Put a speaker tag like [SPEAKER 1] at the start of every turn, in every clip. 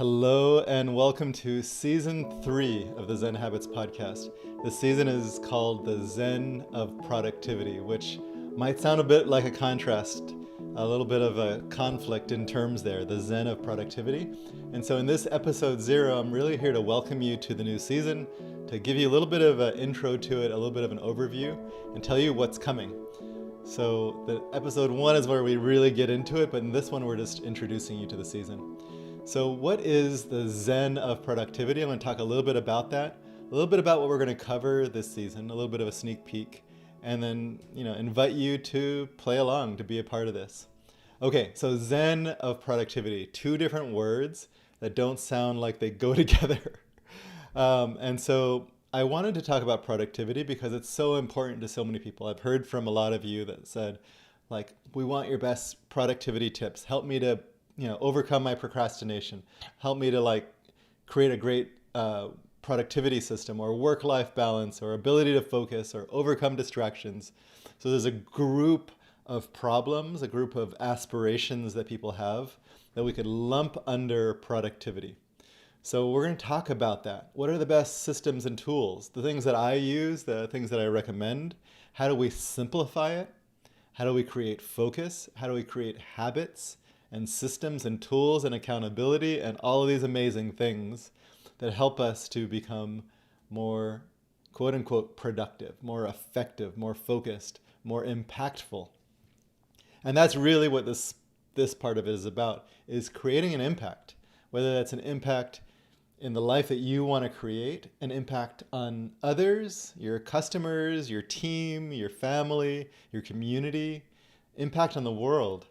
[SPEAKER 1] Hello and welcome to season 3 of the Zen Habits Podcast. This season is called the Zen of Productivity, which might sound a bit like a contrast, a little bit of a conflict in terms there, the Zen of Productivity. And so in this episode 0, I'm really here to welcome you to the new season, to give you a little bit of an intro to it, a little bit of an overview, and tell you what's coming. So the episode 1 is where we really get into it, but in this one we're just introducing you to the season. So what is the Zen of Productivity? I'm going to talk a little bit about that, a little bit about what we're going to cover this season, a little bit of a sneak peek, and then, invite you to play along, to be a part of this. Okay, so Zen of Productivity, 2 different words that don't sound like they go together. And so I wanted to talk about productivity because it's so important to so many people. I've heard from a lot of you that said, we want your best productivity tips. Help me to overcome my procrastination. Help me to create a great productivity system or work-life balance or ability to focus or overcome distractions. So there's a group of problems, a group of aspirations that people have that we could lump under productivity. So we're going to talk about that. What are the best systems and tools? The things that I use, the things that I recommend. How do we simplify it? How do we create focus? How do we create habits and systems and tools and accountability and all of these amazing things that help us to become more quote unquote productive, more effective, more focused, more impactful. And that's really what this part of it is about, is creating an impact, whether that's an impact in the life that you want to create, an impact on others, your customers, your team, your family, your community, impact on the world.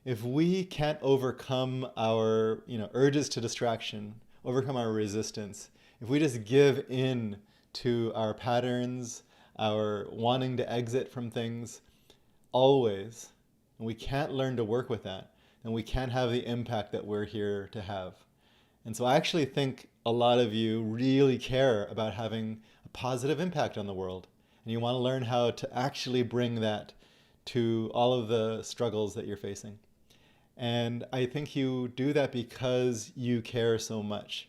[SPEAKER 1] If we can't overcome our urges to distraction, overcome our resistance, if we just give in to our patterns, our wanting to exit from things always, and we can't learn to work with that, then we can't have the impact that we're here to have. And so I actually think a lot of you really care about having a positive impact on the world, and you want to learn how to actually bring that to all of the struggles that you're facing. And I think you do that because you care so much.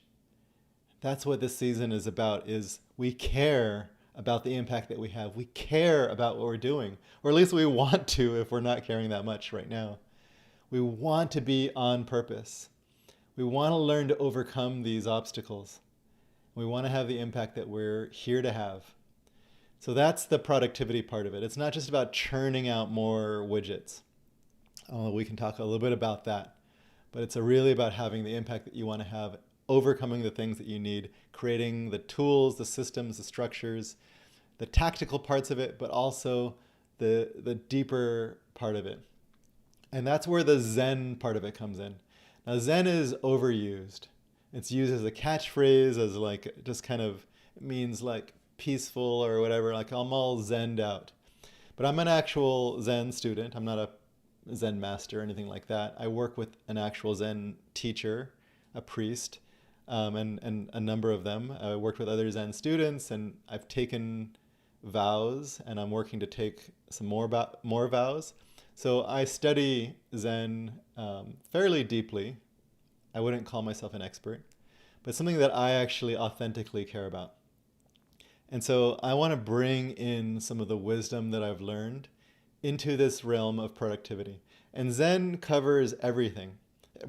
[SPEAKER 1] That's what this season is about, is we care about the impact that we have. We care about what we're doing, or at least we want to if we're not caring that much right now. We want to be on purpose. We want to learn to overcome these obstacles. We want to have the impact that we're here to have. So that's the productivity part of it. It's not just about churning out more widgets. We can talk a little bit about that, but it's really about having the impact that you want to have, overcoming the things that you need, creating the tools, the systems, the structures, the tactical parts of it, but also the deeper part of it. And that's where the Zen part of it comes in. Now, Zen is overused. It's used as a catchphrase, as just kind of, it means peaceful or whatever, I'm all Zen'd out. But I'm an actual Zen student. I'm not a Zen master or anything like that. I work with an actual Zen teacher, a priest, and a number of them. I worked with other Zen students, and I've taken vows, and I'm working to take some more vows. So I study Zen fairly deeply. I wouldn't call myself an expert, but something that I actually authentically care about. And so I want to bring in some of the wisdom that I've learned into this realm of productivity. And Zen covers everything.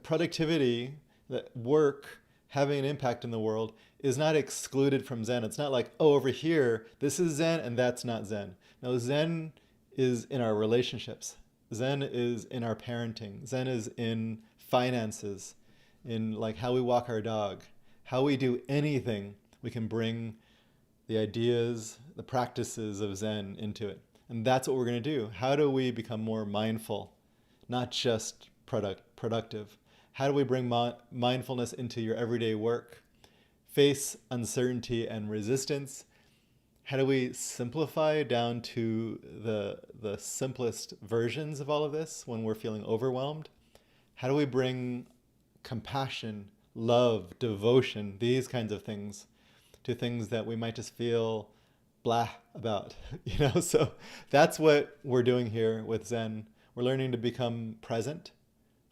[SPEAKER 1] Productivity, that work, having an impact in the world, is not excluded from Zen. It's not over here, this is Zen and that's not Zen. No, Zen is in our relationships. Zen is in our parenting. Zen is in finances, in how we walk our dog. How we do anything, we can bring the ideas, the practices of Zen into it. And that's what we're going to do. How do we become more mindful, not just productive? How do we bring mindfulness into your everyday work? Face uncertainty and resistance. How do we simplify down to the simplest versions of all of this when we're feeling overwhelmed? How do we bring compassion, love, devotion, these kinds of things to things that we might just feel blah about, So that's what we're doing here with Zen. We're learning to become present,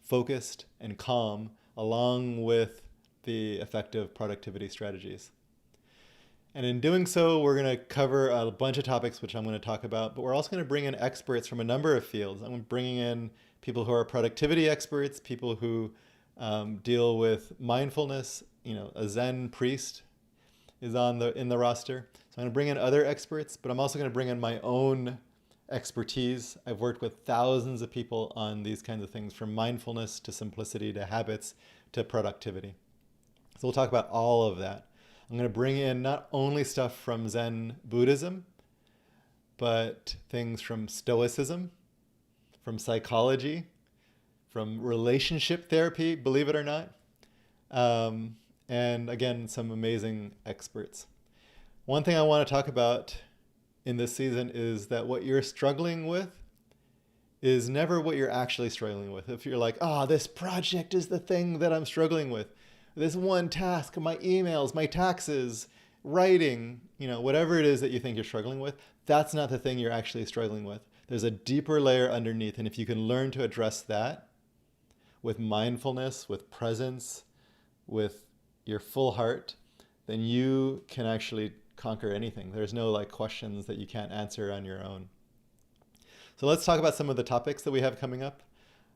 [SPEAKER 1] focused, and calm, along with the effective productivity strategies. And in doing so, we're going to cover a bunch of topics, which I'm going to talk about, but we're also going to bring in experts from a number of fields. I'm bringing in people who are productivity experts, people who deal with mindfulness. A Zen priest is in the roster. So I'm going to bring in other experts, but I'm also going to bring in my own expertise. I've worked with thousands of people on these kinds of things, from mindfulness to simplicity to habits to productivity. So we'll talk about all of that. I'm going to bring in not only stuff from Zen Buddhism, but things from Stoicism, from psychology, from relationship therapy, believe it or not. And again, some amazing experts. One thing I want to talk about in this season is that what you're struggling with is never what you're actually struggling with. If you're like, this project is the thing that I'm struggling with, this one task, my emails, my taxes, writing, whatever it is that you think you're struggling with, that's not the thing you're actually struggling with. There's a deeper layer underneath. And if you can learn to address that with mindfulness, with presence, with your full heart, then you can actually conquer anything. There's no questions that you can't answer on your own. So let's talk about some of the topics that we have coming up.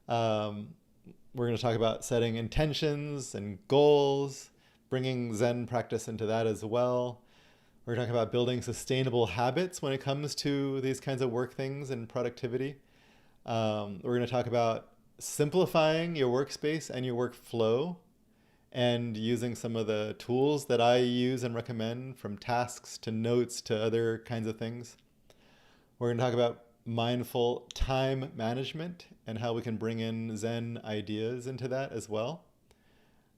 [SPEAKER 1] We're going to talk about setting intentions and goals, bringing Zen practice into that as well. We're talking about building sustainable habits when it comes to these kinds of work things and productivity. We're going to talk about simplifying your workspace and your workflow and using some of the tools that I use and recommend, from tasks to notes to other kinds of things. We're going to talk about mindful time management and how we can bring in Zen ideas into that as well.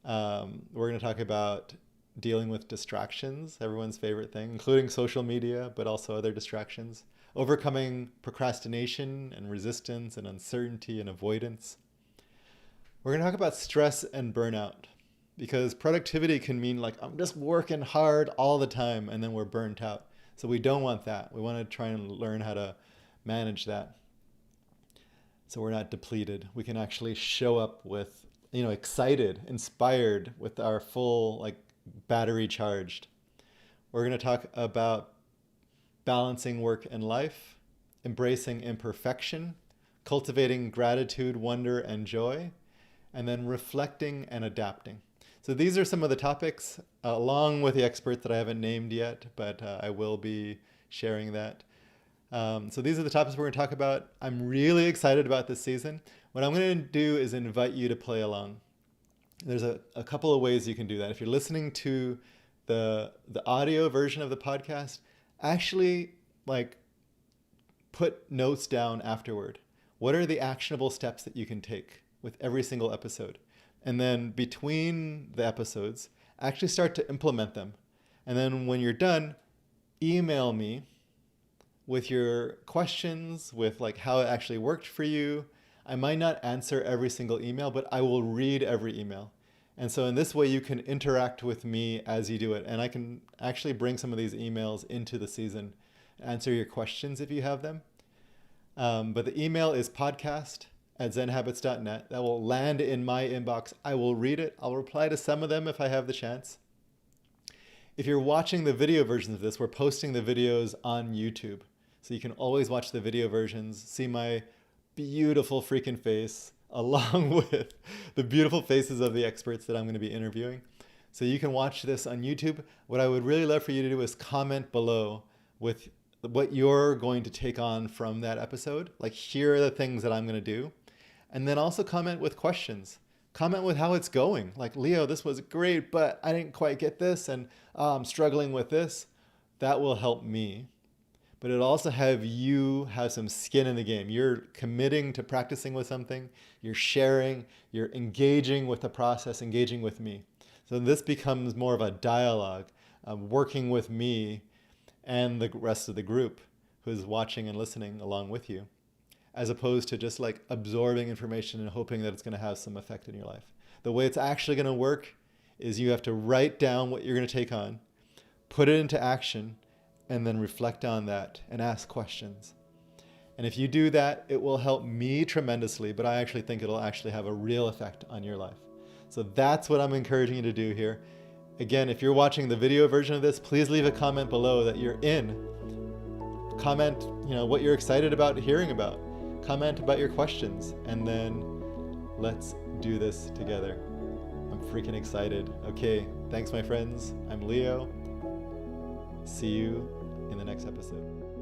[SPEAKER 1] We're going to talk about dealing with distractions, everyone's favorite thing, including social media, but also other distractions. Overcoming procrastination and resistance and uncertainty and avoidance. We're going to talk about stress and burnout, because productivity can mean I'm just working hard all the time and then we're burnt out. So we don't want that. We want to try and learn how to manage that so we're not depleted. We can actually show up with, excited, inspired, with our full battery charged. We're going to talk about balancing work and life, embracing imperfection, cultivating gratitude, wonder, and joy, and then reflecting and adapting. So these are some of the topics, along with the experts that I haven't named yet, but I will be sharing that. So these are the topics we're going to talk about. I'm really excited about this season. What I'm going to do is invite you to play along. There's a couple of ways you can do that. If you're listening to the audio version of the podcast, actually put notes down afterward. What are the actionable steps that you can take with every single episode? And then between the episodes, actually start to implement them. And then when you're done, email me with your questions, with how it actually worked for you. I might not answer every single email, but I will read every email. And so in this way, you can interact with me as you do it. And I can actually bring some of these emails into the season, answer your questions if you have them. But the email is podcast@zenhabits.net. That will land in my inbox. I will read it. I'll reply to some of them if I have the chance. If you're watching the video versions of this, we're posting the videos on YouTube. So you can always watch the video versions, see my beautiful freaking face, along with the beautiful faces of the experts that I'm going to be interviewing. So you can watch this on YouTube. What I would really love for you to do is comment below with what you're going to take on from that episode. Here are the things that I'm going to do. And then also comment with questions. Comment with how it's going. Leo, this was great, but I didn't quite get this, and I'm struggling with this. That will help me. But it'll also have you have some skin in the game. You're committing to practicing with something. You're sharing. You're engaging with the process, engaging with me. So this becomes more of a dialogue, working with me and the rest of the group who's watching and listening along with you, as opposed to just absorbing information and hoping that it's going to have some effect in your life. The way it's actually going to work is you have to write down what you're going to take on, put it into action, and then reflect on that and ask questions. And if you do that, it will help me tremendously, but I actually think it'll actually have a real effect on your life. So that's what I'm encouraging you to do here. Again, if you're watching the video version of this, please leave a comment below that you're in. Comment, what you're excited about hearing about. Comment about your questions, and then let's do this together. I'm freaking excited. Okay, thanks my friends. I'm Leo. See you in the next episode.